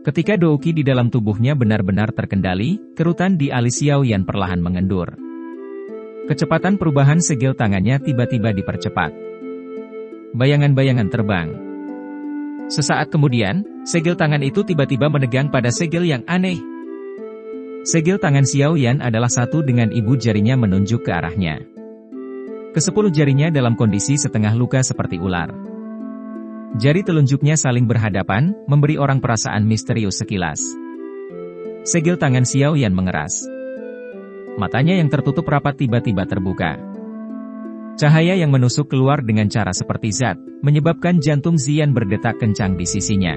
Ketika Douqi di dalam tubuhnya benar-benar terkendali, kerutan di alis Xiaoyan perlahan mengendur. Kecepatan perubahan segel tangannya tiba-tiba dipercepat. Bayangan-bayangan terbang. Sesaat kemudian, segel tangan itu tiba-tiba menegang pada segel yang aneh. Segel tangan Xiaoyan adalah satu dengan ibu jarinya menunjuk ke arahnya. Kesepuluh jarinya dalam kondisi setengah luka seperti ular. Jari telunjuknya saling berhadapan, memberi orang perasaan misterius sekilas. Segel tangan Xiaoyan mengeras. Matanya yang tertutup rapat tiba-tiba terbuka. Cahaya yang menusuk keluar dengan cara seperti zat, menyebabkan jantung Xian berdetak kencang di sisinya.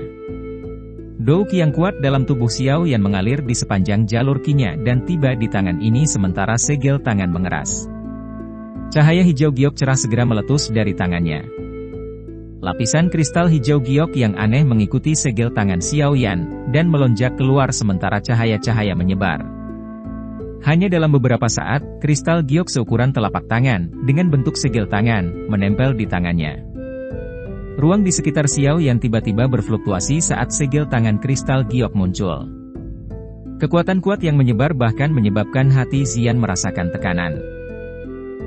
Douqi yang kuat dalam tubuh Xiaoyan mengalir di sepanjang jalur qi-nya dan tiba di tangan ini sementara segel tangan mengeras. Cahaya hijau giok cerah segera meletus dari tangannya. Lapisan kristal hijau giok yang aneh mengikuti segel tangan Xiaoyan, dan melonjak keluar sementara cahaya-cahaya menyebar. Hanya dalam beberapa saat, kristal giok seukuran telapak tangan, dengan bentuk segel tangan, menempel di tangannya. Ruang di sekitar Xiaoyan tiba-tiba berfluktuasi saat segel tangan kristal giok muncul. Kekuatan kuat yang menyebar bahkan menyebabkan hati Xian merasakan tekanan.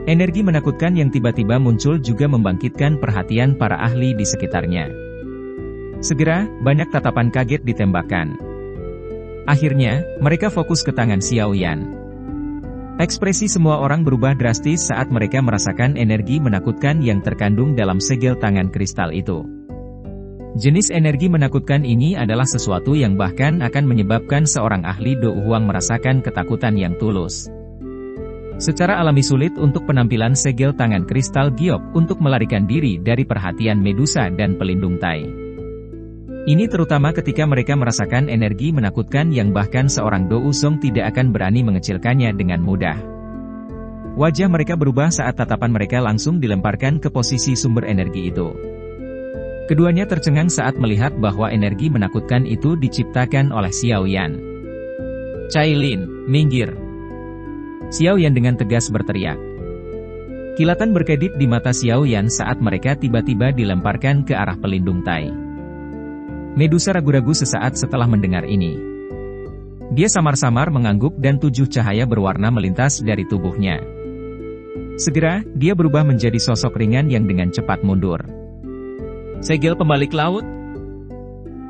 Energi menakutkan yang tiba-tiba muncul juga membangkitkan perhatian para ahli di sekitarnya. Segera, banyak tatapan kaget ditembakkan. Akhirnya, mereka fokus ke tangan Xiaoyan. Ekspresi semua orang berubah drastis saat mereka merasakan energi menakutkan yang terkandung dalam segel tangan kristal itu. Jenis energi menakutkan ini adalah sesuatu yang bahkan akan menyebabkan seorang ahli Do Huang merasakan ketakutan yang tulus. Secara alami sulit untuk penampilan segel tangan kristal giok untuk melarikan diri dari perhatian Medusa dan pelindung Tai. Ini terutama ketika mereka merasakan energi menakutkan yang bahkan seorang Do Usong tidak akan berani mengecilkannya dengan mudah. Wajah mereka berubah saat tatapan mereka langsung dilemparkan ke posisi sumber energi itu. Keduanya tercengang saat melihat bahwa energi menakutkan itu diciptakan oleh Xiaoyan. "Cailin, minggir!" Xiaoyan dengan tegas berteriak. Kilatan berkedip di mata Xiaoyan saat mereka tiba-tiba dilemparkan ke arah pelindung Tai. Medusa ragu-ragu sesaat setelah mendengar ini. Dia samar-samar mengangguk dan 7 cahaya berwarna melintas dari tubuhnya. Segera, dia berubah menjadi sosok ringan yang dengan cepat mundur. "Segel pembalik laut!"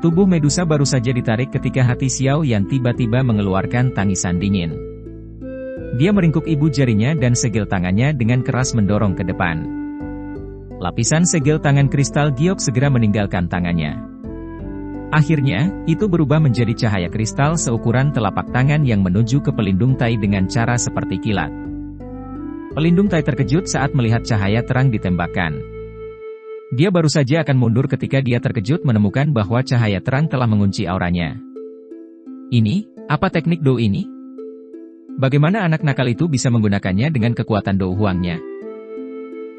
Tubuh Medusa baru saja ditarik ketika hati Xiaoyan tiba-tiba mengeluarkan tangisan dingin. Dia meringkuk ibu jarinya dan segel tangannya dengan keras mendorong ke depan. Lapisan segel tangan kristal giok segera meninggalkan tangannya. Akhirnya, itu berubah menjadi cahaya kristal seukuran telapak tangan yang menuju ke pelindung Tai dengan cara seperti kilat. Pelindung Tai terkejut saat melihat cahaya terang ditembakkan. Dia baru saja akan mundur ketika dia terkejut menemukan bahwa cahaya terang telah mengunci auranya. "Ini, apa teknik Do ini? Bagaimana anak nakal itu bisa menggunakannya dengan kekuatan Do Huangnya?"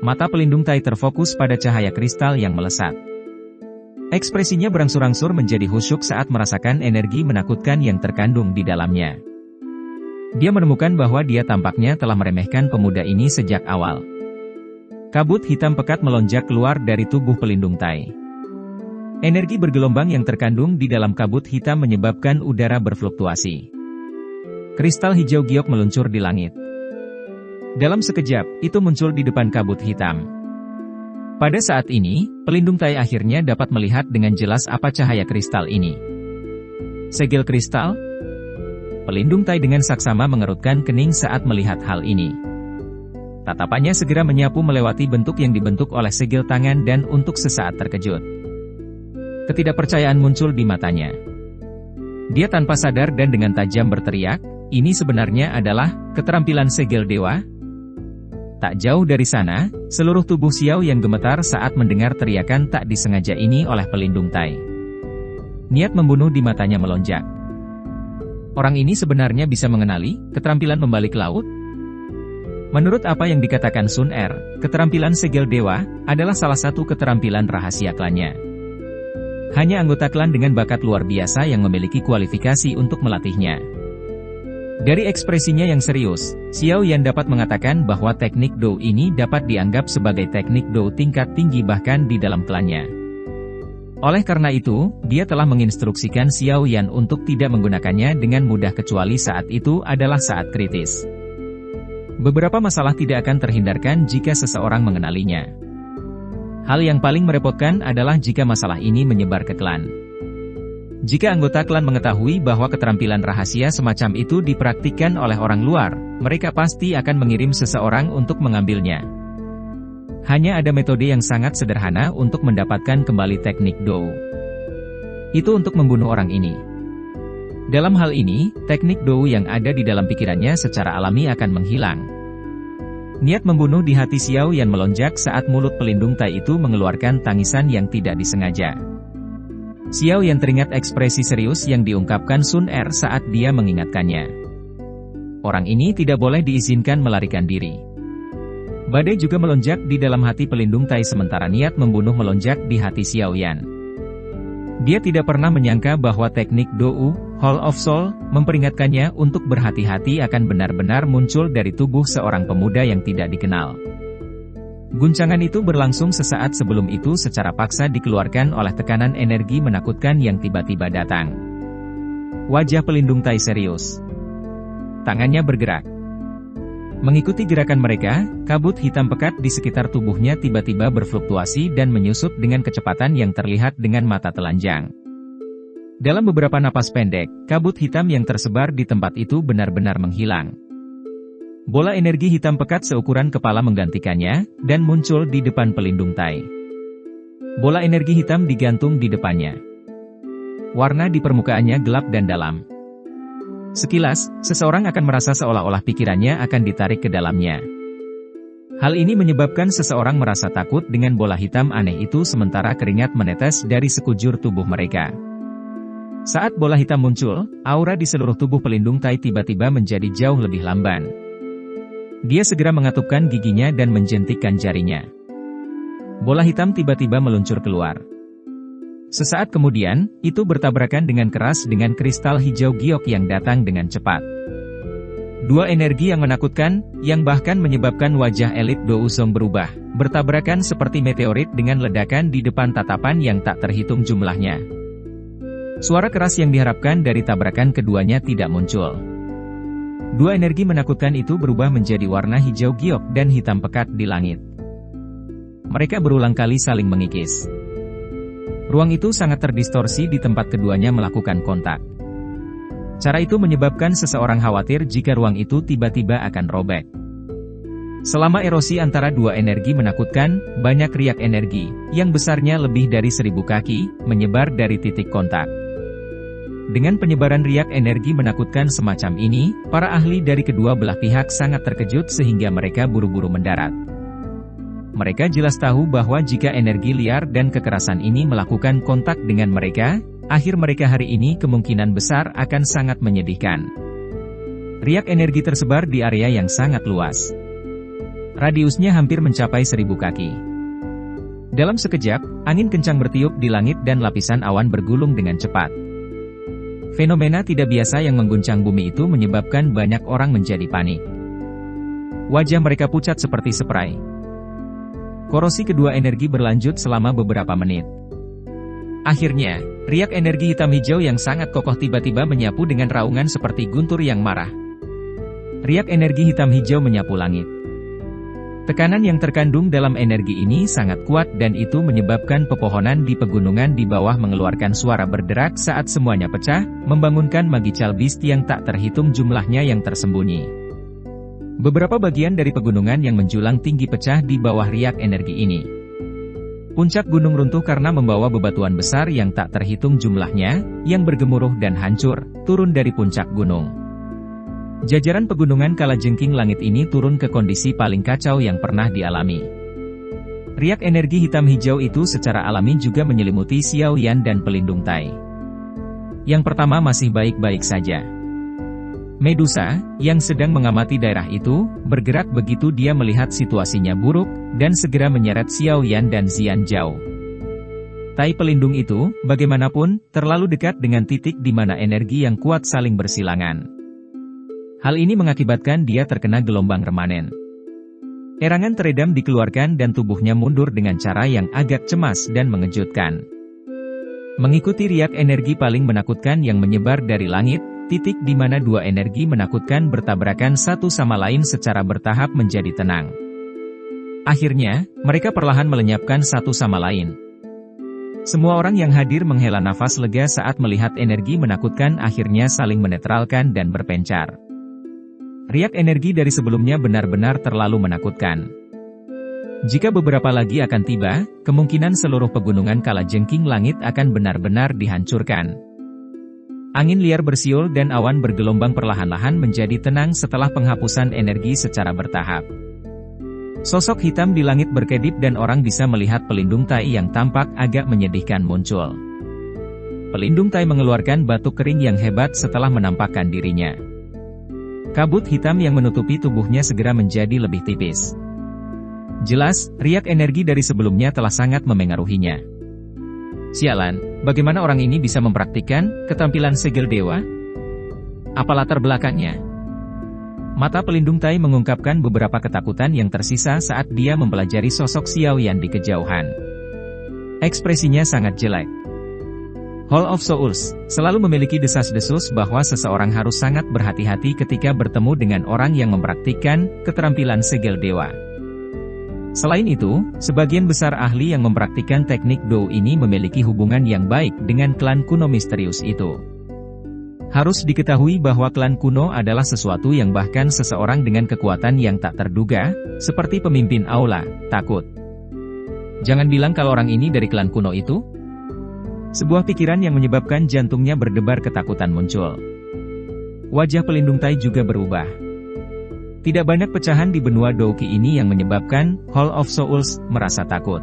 Mata pelindung Tai terfokus pada cahaya kristal yang melesat. Ekspresinya berangsur-angsur menjadi khusyuk saat merasakan energi menakutkan yang terkandung di dalamnya. Dia menemukan bahwa dia tampaknya telah meremehkan pemuda ini sejak awal. Kabut hitam pekat melonjak keluar dari tubuh pelindung Tai. Energi bergelombang yang terkandung di dalam kabut hitam menyebabkan udara berfluktuasi. Kristal hijau giok meluncur di langit. Dalam sekejap, itu muncul di depan kabut hitam. Pada saat ini, pelindung Tai akhirnya dapat melihat dengan jelas apa cahaya kristal ini. Segel kristal? Pelindung Tai dengan saksama mengerutkan kening saat melihat hal ini. Tatapannya segera menyapu melewati bentuk yang dibentuk oleh segel tangan dan untuk sesaat terkejut. Ketidakpercayaan muncul di matanya. Dia tanpa sadar dan dengan tajam berteriak, "Ini sebenarnya adalah keterampilan segel dewa?" Tak jauh dari sana, seluruh tubuh Xiao yang gemetar saat mendengar teriakan tak disengaja ini oleh pelindung Tai. Niat membunuh di matanya melonjak. Orang ini sebenarnya bisa mengenali keterampilan membalik laut? Menurut apa yang dikatakan Sun Er, keterampilan segel dewa adalah salah satu keterampilan rahasia klannya. Hanya anggota klan dengan bakat luar biasa yang memiliki kualifikasi untuk melatihnya. Dari ekspresinya yang serius, Xiaoyan dapat mengatakan bahwa teknik Do ini dapat dianggap sebagai teknik Do tingkat tinggi bahkan di dalam klannya. Oleh karena itu, dia telah menginstruksikan Xiao Yan untuk tidak menggunakannya dengan mudah kecuali saat itu adalah saat kritis. Beberapa masalah tidak akan terhindarkan jika seseorang mengenalinya. Hal yang paling merepotkan adalah jika masalah ini menyebar ke klan. Jika anggota klan mengetahui bahwa keterampilan rahasia semacam itu dipraktikkan oleh orang luar, mereka pasti akan mengirim seseorang untuk mengambilnya. Hanya ada metode yang sangat sederhana untuk mendapatkan kembali teknik Dou. Itu untuk membunuh orang ini. Dalam hal ini, teknik Dou yang ada di dalam pikirannya secara alami akan menghilang. Niat membunuh di hati Xiao Yan melonjak saat mulut pelindung Tai itu mengeluarkan tangisan yang tidak disengaja. Xiao Yan teringat ekspresi serius yang diungkapkan Sun Er saat dia mengingatkannya. Orang ini tidak boleh diizinkan melarikan diri. Badai juga melonjak di dalam hati pelindung Tai sementara niat membunuh melonjak di hati Xiao Yan. Dia tidak pernah menyangka bahwa teknik Dou, Hall of Soul, memperingatkannya untuk berhati-hati akan benar-benar muncul dari tubuh seorang pemuda yang tidak dikenal. Guncangan itu berlangsung sesaat sebelum itu secara paksa dikeluarkan oleh tekanan energi menakutkan yang tiba-tiba datang. Wajah pelindung Tai serius. Tangannya bergerak. Mengikuti gerakan mereka, kabut hitam pekat di sekitar tubuhnya tiba-tiba berfluktuasi dan menyusut dengan kecepatan yang terlihat dengan mata telanjang. Dalam beberapa napas pendek, kabut hitam yang tersebar di tempat itu benar-benar menghilang. Bola energi hitam pekat seukuran kepala menggantikannya, dan muncul di depan pelindung Tai. Bola energi hitam digantung di depannya. Warna di permukaannya gelap dan dalam. Sekilas, seseorang akan merasa seolah-olah pikirannya akan ditarik ke dalamnya. Hal ini menyebabkan seseorang merasa takut dengan bola hitam aneh itu sementara keringat menetes dari sekujur tubuh mereka. Saat bola hitam muncul, aura di seluruh tubuh pelindung Tai tiba-tiba menjadi jauh lebih lamban. Dia segera mengatupkan giginya dan menjentikkan jarinya. Bola hitam tiba-tiba meluncur keluar. Sesaat kemudian, itu bertabrakan dengan keras dengan kristal hijau giok yang datang dengan cepat. Dua energi yang menakutkan, yang bahkan menyebabkan wajah elit Dou Song berubah, bertabrakan seperti meteorit dengan ledakan di depan tatapan yang tak terhitung jumlahnya. Suara keras yang diharapkan dari tabrakan keduanya tidak muncul. Dua energi menakutkan itu berubah menjadi warna hijau giok dan hitam pekat di langit. Mereka berulang kali saling mengikis. Ruang itu sangat terdistorsi di tempat keduanya melakukan kontak. Cara itu menyebabkan seseorang khawatir jika ruang itu tiba-tiba akan robek. Selama erosi antara dua energi menakutkan, banyak riak energi, yang besarnya lebih dari 1000 kaki, menyebar dari titik kontak. Dengan penyebaran riak energi menakutkan semacam ini, para ahli dari kedua belah pihak sangat terkejut sehingga mereka buru-buru mendarat. Mereka jelas tahu bahwa jika energi liar dan kekerasan ini melakukan kontak dengan mereka, akhir mereka hari ini kemungkinan besar akan sangat menyedihkan. Riak energi tersebar di area yang sangat luas. Radiusnya hampir mencapai 1000 kaki. Dalam sekejap, angin kencang bertiup di langit dan lapisan awan bergulung dengan cepat. Fenomena tidak biasa yang mengguncang bumi itu menyebabkan banyak orang menjadi panik. Wajah mereka pucat seperti spray. Korosi kedua energi berlanjut selama beberapa menit. Akhirnya, riak energi hitam hijau yang sangat kokoh tiba-tiba menyapu dengan raungan seperti guntur yang marah. Riak energi hitam hijau menyapu langit. Tekanan yang terkandung dalam energi ini sangat kuat dan itu menyebabkan pepohonan di pegunungan di bawah mengeluarkan suara berderak saat semuanya pecah, membangunkan magical beast yang tak terhitung jumlahnya yang tersembunyi. Beberapa bagian dari pegunungan yang menjulang tinggi pecah di bawah riak energi ini. Puncak gunung runtuh karena membawa bebatuan besar yang tak terhitung jumlahnya, yang bergemuruh dan hancur, turun dari puncak gunung. Jajaran pegunungan kalajengking langit ini turun ke kondisi paling kacau yang pernah dialami. Riak energi hitam hijau itu secara alami juga menyelimuti Xiao Yan dan pelindung Tai. Yang pertama masih baik-baik saja. Medusa, yang sedang mengamati daerah itu, bergerak begitu dia melihat situasinya buruk, dan segera menyeret Xiao Yan dan Xian Zhao. Tai pelindung itu, bagaimanapun, terlalu dekat dengan titik di mana energi yang kuat saling bersilangan. Hal ini mengakibatkan dia terkena gelombang remanen. Erangan teredam dikeluarkan dan tubuhnya mundur dengan cara yang agak cemas dan mengejutkan. Mengikuti riak energi paling menakutkan yang menyebar dari langit, titik di mana dua energi menakutkan bertabrakan satu sama lain secara bertahap menjadi tenang. Akhirnya, mereka perlahan melenyapkan satu sama lain. Semua orang yang hadir menghela nafas lega saat melihat energi menakutkan akhirnya saling menetralkan dan berpencar. Riak energi dari sebelumnya benar-benar terlalu menakutkan. Jika beberapa lagi akan tiba, kemungkinan seluruh pegunungan kalajengking langit akan benar-benar dihancurkan. Angin liar bersiul dan awan bergelombang perlahan-lahan menjadi tenang setelah penghapusan energi secara bertahap. Sosok hitam di langit berkedip dan orang bisa melihat pelindung Tai yang tampak agak menyedihkan muncul. Pelindung Tai mengeluarkan batuk kering yang hebat setelah menampakkan dirinya. Kabut hitam yang menutupi tubuhnya segera menjadi lebih tipis. Jelas, riak energi dari sebelumnya telah sangat memengaruhinya. Sialan, bagaimana orang ini bisa mempraktikkan ketampilan segel dewa? Apa latar belakangnya? Mata pelindung Tai mengungkapkan beberapa ketakutan yang tersisa saat dia mempelajari sosok Xiao Yan di kejauhan. Ekspresinya sangat jelek. Hall of Souls selalu memiliki desas-desus bahwa seseorang harus sangat berhati-hati ketika bertemu dengan orang yang mempraktikkan keterampilan segel dewa. Selain itu, sebagian besar ahli yang mempraktikkan teknik Dou ini memiliki hubungan yang baik dengan klan kuno misterius itu. Harus diketahui bahwa klan kuno adalah sesuatu yang bahkan seseorang dengan kekuatan yang tak terduga, seperti pemimpin aula, takut. Jangan bilang kalau orang ini dari klan kuno itu. Sebuah pikiran yang menyebabkan jantungnya berdebar ketakutan muncul. Wajah pelindung Tai juga berubah. Tidak banyak pecahan di benua Douki ini yang menyebabkan Hall of Souls merasa takut.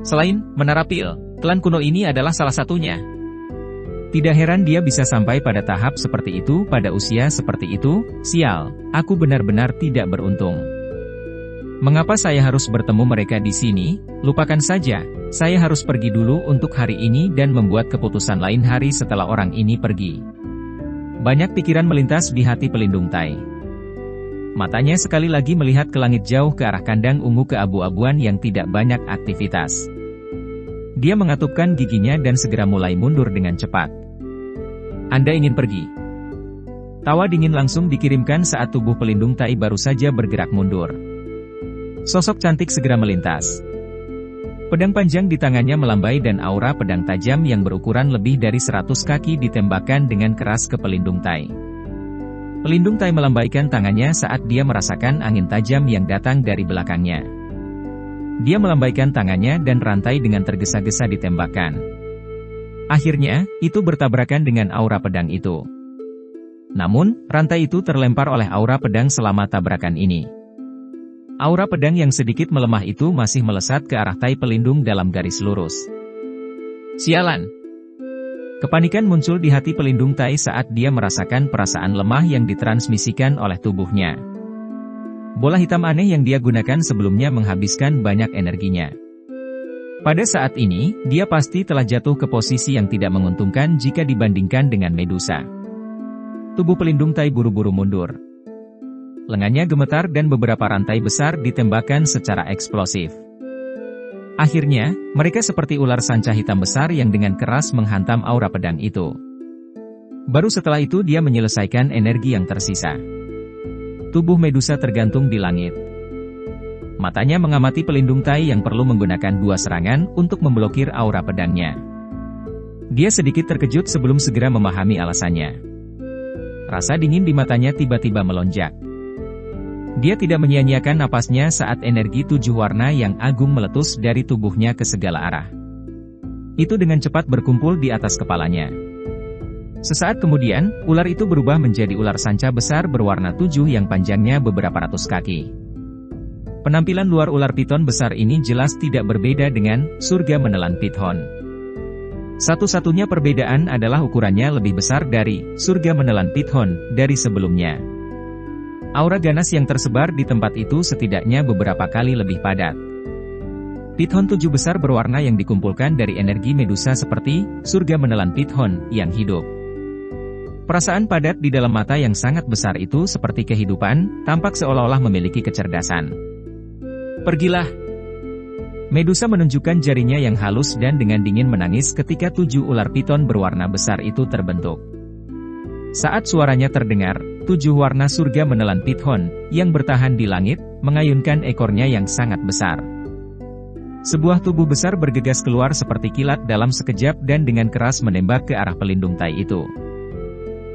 Selain Menara Pil, klan kuno ini adalah salah satunya. Tidak heran dia bisa sampai pada tahap seperti itu pada usia seperti itu. Sial, aku benar-benar tidak beruntung. Mengapa saya harus bertemu mereka di sini? Lupakan saja, saya harus pergi dulu untuk hari ini dan membuat keputusan lain hari setelah orang ini pergi. Banyak pikiran melintas di hati pelindung Tai. Matanya sekali lagi melihat ke langit jauh ke arah kandang ungu keabu-abuan yang tidak banyak aktivitas. Dia mengatupkan giginya dan segera mulai mundur dengan cepat. Anda ingin pergi? Tawa dingin langsung dikirimkan saat tubuh pelindung Tai baru saja bergerak mundur. Sosok cantik segera melintas. Pedang panjang di tangannya melambai dan aura pedang tajam yang berukuran lebih dari 100 kaki ditembakkan dengan keras ke pelindung Tai. Pelindung Tai melambaikan tangannya saat dia merasakan angin tajam yang datang dari belakangnya. Dia melambaikan tangannya dan rantai dengan tergesa-gesa ditembakkan. Akhirnya, itu bertabrakan dengan aura pedang itu. Namun, rantai itu terlempar oleh aura pedang selama tabrakan ini. Aura pedang yang sedikit melemah itu masih melesat ke arah Tai pelindung dalam garis lurus. Sialan! Kepanikan muncul di hati pelindung Tai saat dia merasakan perasaan lemah yang ditransmisikan oleh tubuhnya. Bola hitam aneh yang dia gunakan sebelumnya menghabiskan banyak energinya. Pada saat ini, dia pasti telah jatuh ke posisi yang tidak menguntungkan jika dibandingkan dengan Medusa. Tubuh pelindung Tai buru-buru mundur. Lengannya gemetar dan beberapa rantai besar ditembakkan secara eksplosif. Akhirnya, mereka seperti ular sanca hitam besar yang dengan keras menghantam aura pedang itu. Baru setelah itu dia menyelesaikan energi yang tersisa. Tubuh Medusa tergantung di langit. Matanya mengamati pelindung Tai yang perlu menggunakan 2 serangan untuk memblokir aura pedangnya. Dia sedikit terkejut sebelum segera memahami alasannya. Rasa dingin di matanya tiba-tiba melonjak. Dia tidak menyia-nyiakan napasnya saat energi 7 warna yang agung meletus dari tubuhnya ke segala arah. Itu dengan cepat berkumpul di atas kepalanya. Sesaat kemudian, ular itu berubah menjadi ular sanca besar berwarna 7 yang panjangnya beberapa ratus kaki. Penampilan luar ular piton besar ini jelas tidak berbeda dengan surga menelan piton. Satu-satunya perbedaan adalah ukurannya lebih besar dari surga menelan piton dari sebelumnya. Aura ganas yang tersebar di tempat itu setidaknya beberapa kali lebih padat. Piton 7 besar berwarna yang dikumpulkan dari energi Medusa seperti surga menelan piton yang hidup. Perasaan padat di dalam mata yang sangat besar itu seperti kehidupan, tampak seolah-olah memiliki kecerdasan. Pergilah. Medusa menunjukkan jarinya yang halus dan dengan dingin menangis ketika 7 ular piton berwarna besar itu terbentuk. Saat suaranya terdengar, 7 warna surga menelan Python, yang bertahan di langit, mengayunkan ekornya yang sangat besar. Sebuah tubuh besar bergegas keluar seperti kilat dalam sekejap dan dengan keras menembak ke arah pelindung tai itu.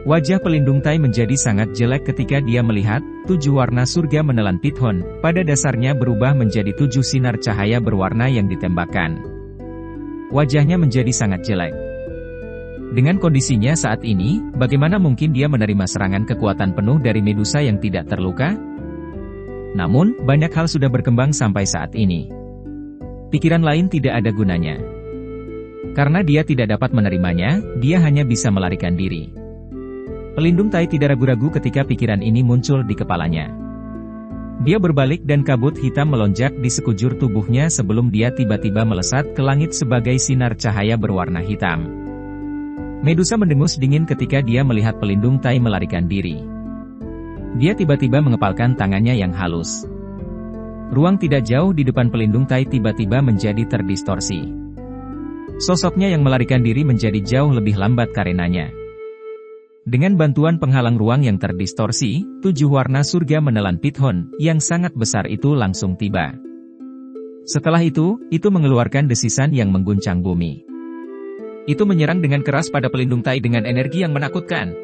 Wajah pelindung tai menjadi sangat jelek ketika dia melihat 7 warna surga menelan Python, pada dasarnya berubah menjadi 7 sinar cahaya berwarna yang ditembakkan. Wajahnya menjadi sangat jelek. Dengan kondisinya saat ini, bagaimana mungkin dia menerima serangan kekuatan penuh dari Medusa yang tidak terluka? Namun, banyak hal sudah berkembang sampai saat ini. Pikiran lain tidak ada gunanya. Karena dia tidak dapat menerimanya, dia hanya bisa melarikan diri. Pelindung tai tidak ragu-ragu ketika pikiran ini muncul di kepalanya. Dia berbalik dan kabut hitam melonjak di sekujur tubuhnya sebelum dia tiba-tiba melesat ke langit sebagai sinar cahaya berwarna hitam. Medusa mendengus dingin ketika dia melihat pelindung tai melarikan diri. Dia tiba-tiba mengepalkan tangannya yang halus. Ruang tidak jauh di depan pelindung tai tiba-tiba menjadi terdistorsi. Sosoknya yang melarikan diri menjadi jauh lebih lambat karenanya. Dengan bantuan penghalang ruang yang terdistorsi, 7 warna surga menelan Python, yang sangat besar itu langsung tiba. Setelah itu mengeluarkan desisan yang mengguncang bumi. Itu menyerang dengan keras pada pelindung tai dengan energi yang menakutkan.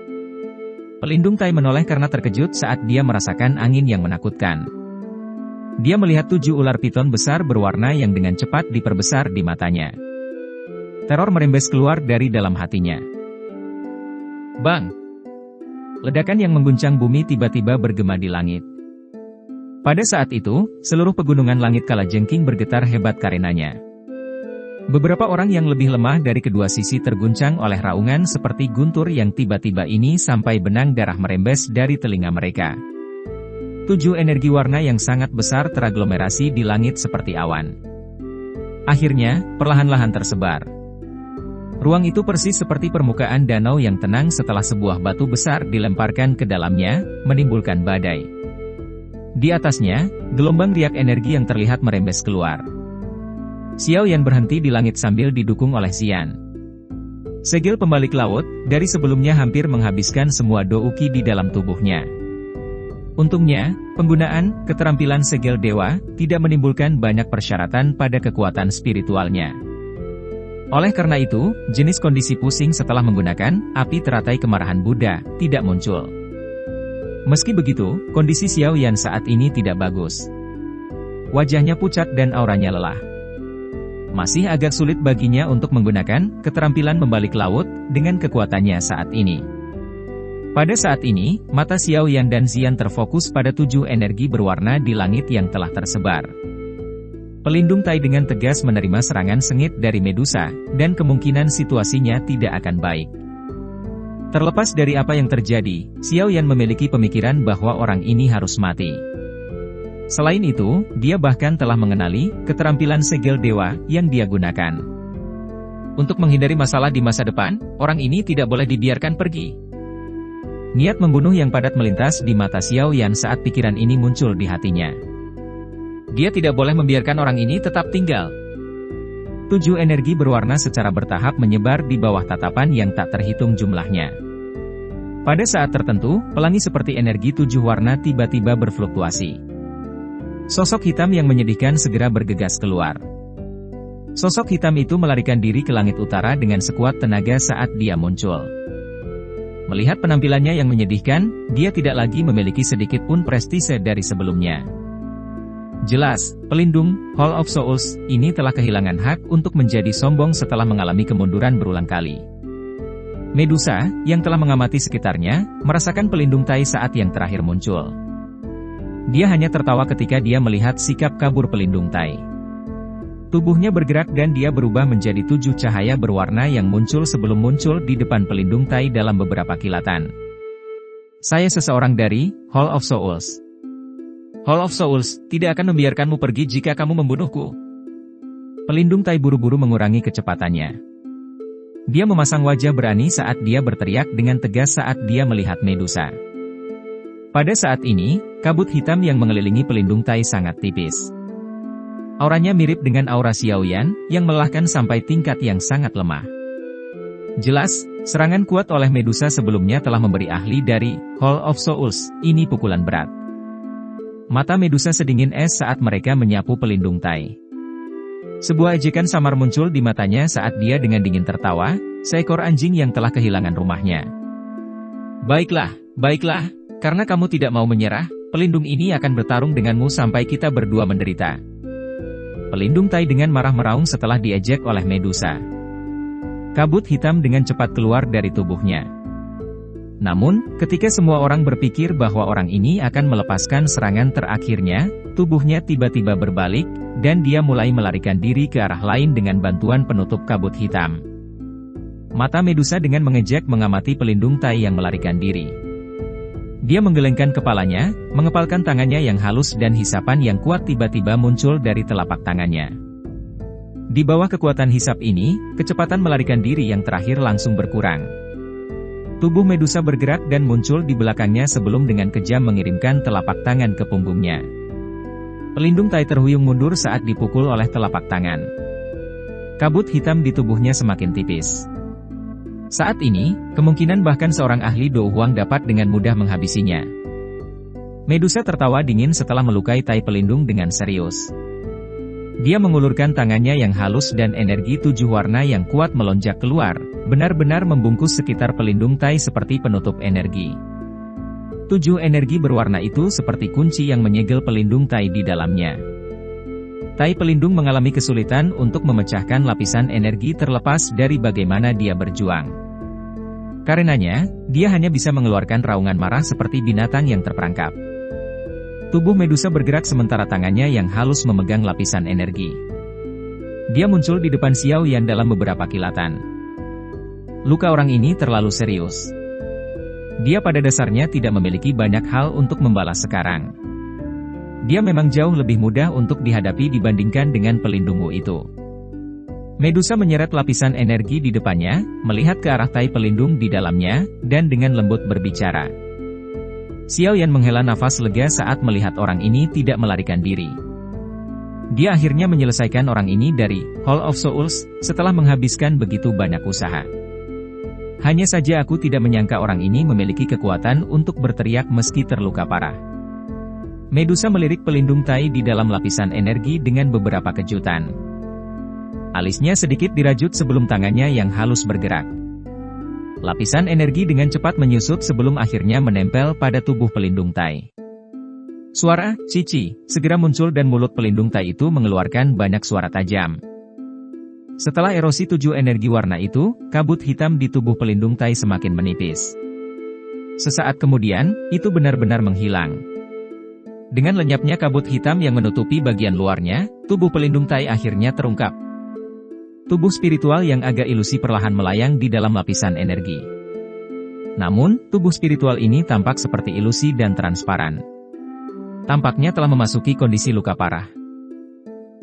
Pelindung tai menoleh karena terkejut saat dia merasakan angin yang menakutkan. Dia melihat 7 ular piton besar berwarna yang dengan cepat diperbesar di matanya. Teror merembes keluar dari dalam hatinya. Bang! Ledakan yang mengguncang bumi tiba-tiba bergema di langit. Pada saat itu, seluruh pegunungan langit kalajengking bergetar hebat karenanya. Beberapa orang yang lebih lemah dari kedua sisi terguncang oleh raungan seperti guntur yang tiba-tiba ini sampai benang darah merembes dari telinga mereka. 7 energi warna yang sangat besar teraglomerasi di langit seperti awan. Akhirnya, perlahan-lahan tersebar. Ruang itu persis seperti permukaan danau yang tenang setelah sebuah batu besar dilemparkan ke dalamnya, menimbulkan badai. Di atasnya, gelombang riak energi yang terlihat merembes keluar. Xiao Yan berhenti di langit sambil didukung oleh Xian. Segel pembalik laut, dari sebelumnya hampir menghabiskan semua douki di dalam tubuhnya. Untungnya, penggunaan keterampilan segel dewa tidak menimbulkan banyak persyaratan pada kekuatan spiritualnya. Oleh karena itu, jenis kondisi pusing setelah menggunakan api teratai kemarahan Buddha tidak muncul. Meski begitu, kondisi Xiao Yan saat ini tidak bagus. Wajahnya pucat dan auranya lelah. Masih agak sulit baginya untuk menggunakan keterampilan membalik laut dengan kekuatannya saat ini. Pada saat ini, mata Xiao Yan dan Xian terfokus pada 7 energi berwarna di langit yang telah tersebar. Pelindung tai dengan tegas menerima serangan sengit dari Medusa, dan kemungkinan situasinya tidak akan baik. Terlepas dari apa yang terjadi, Xiao Yan memiliki pemikiran bahwa orang ini harus mati. Selain itu, dia bahkan telah mengenali keterampilan segel dewa yang dia gunakan. Untuk menghindari masalah di masa depan, orang ini tidak boleh dibiarkan pergi. Niat membunuh yang padat melintas di mata Xiao Yan saat pikiran ini muncul di hatinya. Dia tidak boleh membiarkan orang ini tetap tinggal. 7 energi berwarna secara bertahap menyebar di bawah tatapan yang tak terhitung jumlahnya. Pada saat tertentu, pelangi seperti energi 7 warna tiba-tiba berfluktuasi. Sosok hitam yang menyedihkan segera bergegas keluar. Sosok hitam itu melarikan diri ke langit utara dengan sekuat tenaga saat dia muncul. Melihat penampilannya yang menyedihkan, dia tidak lagi memiliki sedikit pun prestise dari sebelumnya. Jelas, pelindung Hall of Souls ini telah kehilangan hak untuk menjadi sombong setelah mengalami kemunduran berulang kali. Medusa, yang telah mengamati sekitarnya, merasakan pelindung tai saat yang terakhir muncul. Dia hanya tertawa ketika dia melihat sikap kabur pelindung tai. Tubuhnya bergerak dan dia berubah menjadi 7 cahaya berwarna yang muncul sebelum muncul di depan pelindung tai dalam beberapa kilatan. Saya seseorang dari Hall of Souls. Hall of Souls tidak akan membiarkanmu pergi jika kamu membunuhku. Pelindung tai buru-buru mengurangi kecepatannya. Dia memasang wajah berani saat dia berteriak dengan tegas saat dia melihat Medusa. Pada saat ini, kabut hitam yang mengelilingi pelindung tai sangat tipis. Auranya mirip dengan aura Xiaoyan, yang melelahkan sampai tingkat yang sangat lemah. Jelas, serangan kuat oleh Medusa sebelumnya telah memberi ahli dari Hall of Souls ini pukulan berat. Mata Medusa sedingin es saat mereka menyapu pelindung Tai. Sebuah ejekan samar muncul di matanya saat dia dengan dingin tertawa, seekor anjing yang telah kehilangan rumahnya. Baiklah, karena kamu tidak mau menyerah, pelindung ini akan bertarung denganmu sampai kita berdua menderita. Pelindung Tai dengan marah meraung setelah diejek oleh Medusa. Kabut hitam dengan cepat keluar dari tubuhnya. Namun, ketika semua orang berpikir bahwa orang ini akan melepaskan serangan terakhirnya, tubuhnya tiba-tiba berbalik, dan dia mulai melarikan diri ke arah lain dengan bantuan penutup kabut hitam. Mata Medusa dengan mengejek mengamati pelindung Tai yang melarikan diri. Dia menggelengkan kepalanya, mengepalkan tangannya yang halus dan hisapan yang kuat tiba-tiba muncul dari telapak tangannya. Di bawah kekuatan hisap ini, kecepatan melarikan diri yang terakhir langsung berkurang. Tubuh Medusa bergerak dan muncul di belakangnya sebelum dengan kejam mengirimkan telapak tangan ke punggungnya. Pelindung Tai terhuyung mundur saat dipukul oleh telapak tangan. Kabut hitam di tubuhnya semakin tipis. Saat ini, kemungkinan bahkan seorang ahli Do Huang dapat dengan mudah menghabisinya. Medusa tertawa dingin setelah melukai Tai pelindung dengan serius. Dia mengulurkan tangannya yang halus dan energi 7 warna yang kuat melonjak keluar, benar-benar membungkus sekitar pelindung Tai seperti penutup energi. 7 energi berwarna itu seperti kunci yang menyegel pelindung Tai di dalamnya. Tai pelindung mengalami kesulitan untuk memecahkan lapisan energi terlepas dari bagaimana dia berjuang. Karenanya, dia hanya bisa mengeluarkan raungan marah seperti binatang yang terperangkap. Tubuh Medusa bergerak sementara tangannya yang halus memegang lapisan energi. Dia muncul di depan Xiaoyan dalam beberapa kilatan. Luka orang ini terlalu serius. Dia pada dasarnya tidak memiliki banyak hal untuk membalas sekarang. Dia memang jauh lebih mudah untuk dihadapi dibandingkan dengan pelindungmu itu. Medusa menyeret lapisan energi di depannya, melihat ke arah Tai pelindung di dalamnya, dan dengan lembut berbicara. Xiaoyan menghela nafas lega saat melihat orang ini tidak melarikan diri. Dia akhirnya menyelesaikan orang ini dari Hall of Souls, setelah menghabiskan begitu banyak usaha. Hanya saja aku tidak menyangka orang ini memiliki kekuatan untuk berteriak meski terluka parah. Medusa melirik pelindung Tai di dalam lapisan energi dengan beberapa kejutan. Alisnya sedikit dirajut sebelum tangannya yang halus bergerak. Lapisan energi dengan cepat menyusut sebelum akhirnya menempel pada tubuh pelindung Tai. Suara "cici" segera muncul dan mulut pelindung Tai itu mengeluarkan banyak suara tajam. Setelah erosi 7 energi warna itu, kabut hitam di tubuh pelindung Tai semakin menipis. Sesaat kemudian, itu benar-benar menghilang. Dengan lenyapnya kabut hitam yang menutupi bagian luarnya, tubuh pelindung Tai akhirnya terungkap. Tubuh spiritual yang agak ilusi perlahan melayang di dalam lapisan energi. Namun, tubuh spiritual ini tampak seperti ilusi dan transparan. Tampaknya telah memasuki kondisi luka parah.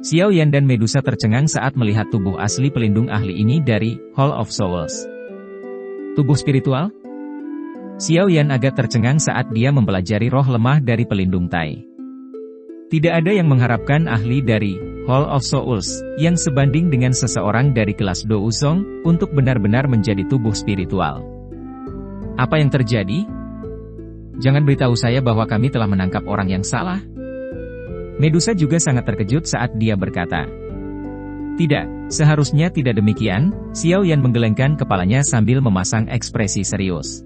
Xiaoyan dan Medusa tercengang saat melihat tubuh asli pelindung ahli ini dari Hall of Souls. Tubuh spiritual? Xiaoyan agak tercengang saat dia mempelajari roh lemah dari pelindung Tai. Tidak ada yang mengharapkan ahli dari Hall of Souls yang sebanding dengan seseorang dari kelas Do Usong untuk benar-benar menjadi tubuh spiritual. Apa yang terjadi? Jangan beritahu saya bahwa kami telah menangkap orang yang salah. Medusa juga sangat terkejut saat dia berkata. Tidak, seharusnya tidak demikian. Xiaoyan menggelengkan kepalanya sambil memasang ekspresi serius.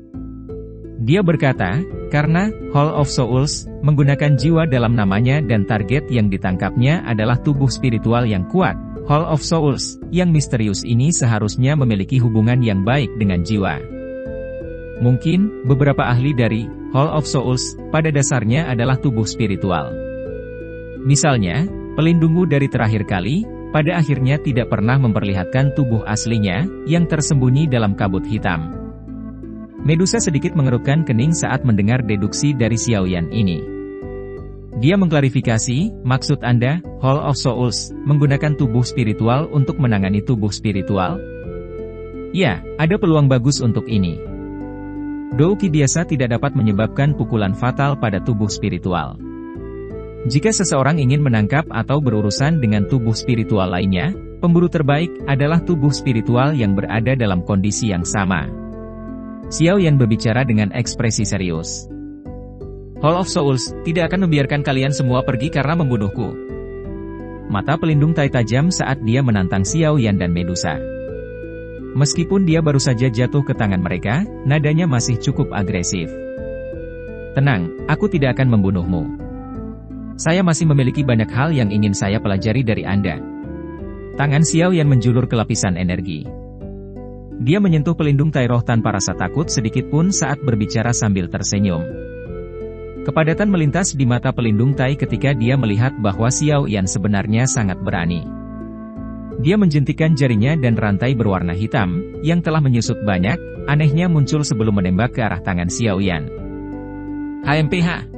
Dia berkata, karena Hall of Souls menggunakan jiwa dalam namanya dan target yang ditangkapnya adalah tubuh spiritual yang kuat. Hall of Souls yang misterius ini seharusnya memiliki hubungan yang baik dengan jiwa. Mungkin, beberapa ahli dari Hall of Souls pada dasarnya adalah tubuh spiritual. Misalnya, pelindungmu dari terakhir kali, pada akhirnya tidak pernah memperlihatkan tubuh aslinya, yang tersembunyi dalam kabut hitam. Medusa sedikit mengerutkan kening saat mendengar deduksi dari Xiaoyan ini. Dia mengklarifikasi, maksud Anda, Hall of Souls, menggunakan tubuh spiritual untuk menangani tubuh spiritual? Ya, ada peluang bagus untuk ini. Douki biasa tidak dapat menyebabkan pukulan fatal pada tubuh spiritual. Jika seseorang ingin menangkap atau berurusan dengan tubuh spiritual lainnya, pemburu terbaik adalah tubuh spiritual yang berada dalam kondisi yang sama. Xiao Yan berbicara dengan ekspresi serius. Hall of Souls tidak akan membiarkan kalian semua pergi karena membunuhku. Mata pelindung Tai tajam saat dia menantang Xiao Yan dan Medusa. Meskipun dia baru saja jatuh ke tangan mereka, nadanya masih cukup agresif. Tenang, aku tidak akan membunuhmu. Saya masih memiliki banyak hal yang ingin saya pelajari dari Anda. Tangan Xiao Yan menjulur ke lapisan energi. Dia menyentuh pelindung Tai roh tanpa rasa takut sedikit pun saat berbicara sambil tersenyum. Kepadatan melintas di mata pelindung Tai ketika dia melihat bahwa Xiao Yan sebenarnya sangat berani. Dia menjentikan jarinya dan rantai berwarna hitam, yang telah menyusut banyak, anehnya muncul sebelum menembak ke arah tangan Xiao Yan. HMPH.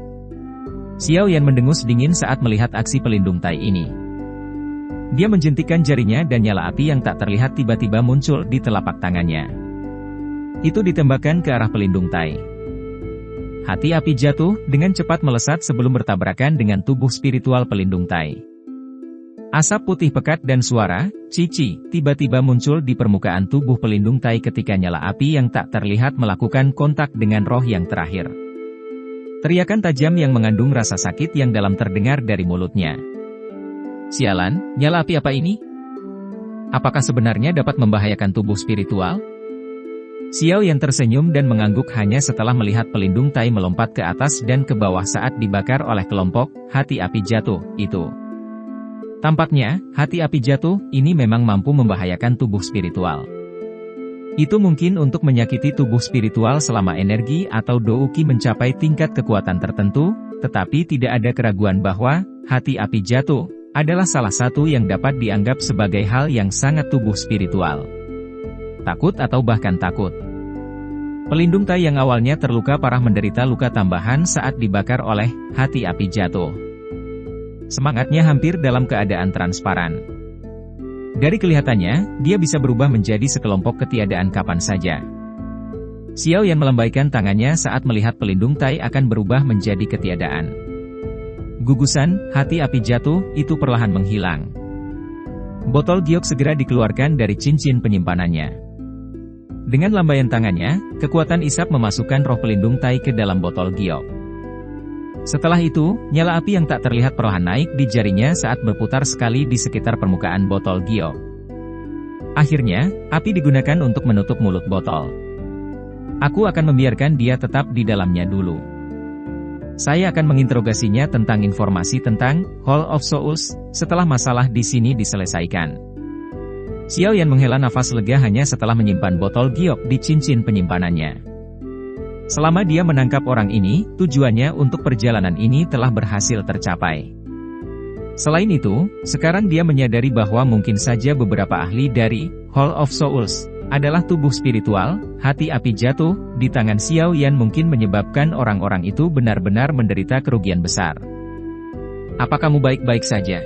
Xiao Yan mendengus dingin saat melihat aksi pelindung Tai ini. Dia menjentikan jarinya dan nyala api yang tak terlihat tiba-tiba muncul di telapak tangannya. Itu ditembakkan ke arah pelindung Tai. Hati api jatuh dengan cepat melesat sebelum bertabrakan dengan tubuh spiritual pelindung Tai. Asap putih pekat dan suara, cici, tiba-tiba muncul di permukaan tubuh pelindung Tai ketika nyala api yang tak terlihat melakukan kontak dengan roh yang terakhir. Teriakan tajam yang mengandung rasa sakit yang dalam terdengar dari mulutnya. Sialan, nyala api apa ini? Apakah sebenarnya dapat membahayakan tubuh spiritual? Xiao Yan tersenyum dan mengangguk hanya setelah melihat pelindung Tai melompat ke atas dan ke bawah saat dibakar oleh kelompok hati api jatuh itu. Tampaknya, hati api jatuh ini memang mampu membahayakan tubuh spiritual. Itu mungkin untuk menyakiti tubuh spiritual selama energi atau douki mencapai tingkat kekuatan tertentu, tetapi tidak ada keraguan bahwa hati api jatuh adalah salah satu yang dapat dianggap sebagai hal yang sangat tubuh spiritual. Takut atau bahkan takut. Pelindung Tai yang awalnya terluka parah menderita luka tambahan saat dibakar oleh hati api jatuh. Semangatnya hampir dalam keadaan transparan. Dari kelihatannya, dia bisa berubah menjadi sekelompok ketiadaan kapan saja. Xiao Yan melambaikan tangannya saat melihat pelindung Tai akan berubah menjadi ketiadaan. Gugusan, hati api jatuh, itu perlahan menghilang. Botol giok segera dikeluarkan dari cincin penyimpanannya. Dengan lambaian tangannya, kekuatan isap memasukkan roh pelindung Tai ke dalam botol giok. Setelah itu, nyala api yang tak terlihat perlahan naik di jarinya saat berputar sekali di sekitar permukaan botol giok. Akhirnya, api digunakan untuk menutup mulut botol. Aku akan membiarkan dia tetap di dalamnya dulu. Saya akan menginterogasinya tentang informasi tentang Hall of Souls setelah masalah di sini diselesaikan. Xiao Yan menghela nafas lega hanya setelah menyimpan botol giok di cincin penyimpanannya. Selama dia menangkap orang ini, tujuannya untuk perjalanan ini telah berhasil tercapai. Selain itu, sekarang dia menyadari bahwa mungkin saja beberapa ahli dari Hall of Souls adalah tubuh spiritual, hati api jatuh, di tangan Xiao Yan mungkin menyebabkan orang-orang itu benar-benar menderita kerugian besar. Apa kamu baik-baik saja?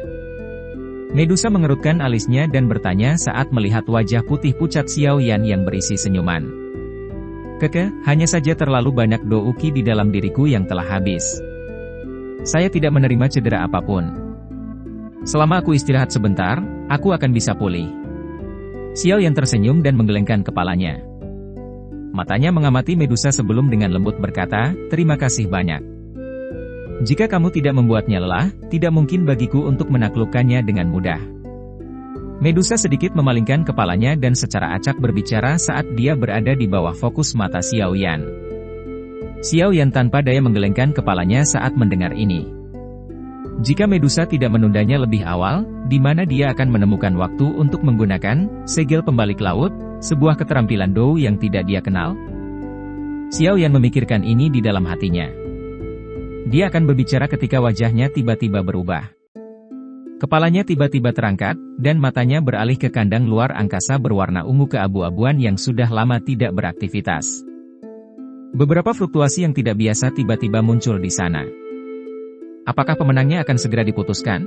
Medusa mengerutkan alisnya dan bertanya saat melihat wajah putih pucat Xiao Yan yang berisi senyuman. Keke, hanya saja terlalu banyak douki di dalam diriku yang telah habis. Saya tidak menerima cedera apapun. Selama aku istirahat sebentar, aku akan bisa pulih. Xiao Yan tersenyum dan menggelengkan kepalanya. Matanya mengamati Medusa sebelum dengan lembut berkata, terima kasih banyak. Jika kamu tidak membuatnya lelah, tidak mungkin bagiku untuk menaklukkannya dengan mudah. Medusa sedikit memalingkan kepalanya dan secara acak berbicara saat dia berada di bawah fokus mata Xiao Yan. Xiao Yan tanpa daya menggelengkan kepalanya saat mendengar ini. Jika Medusa tidak menundanya lebih awal, di mana dia akan menemukan waktu untuk menggunakan segel pembalik laut, sebuah keterampilan Dou yang tidak dia kenal? Xiao Yan memikirkan ini di dalam hatinya. Dia akan berbicara ketika wajahnya tiba-tiba berubah. Kepalanya tiba-tiba terangkat, dan matanya beralih ke kandang luar angkasa berwarna ungu keabu-abuan yang sudah lama tidak beraktivitas. Beberapa fluktuasi yang tidak biasa tiba-tiba muncul di sana. Apakah pemenangnya akan segera diputuskan?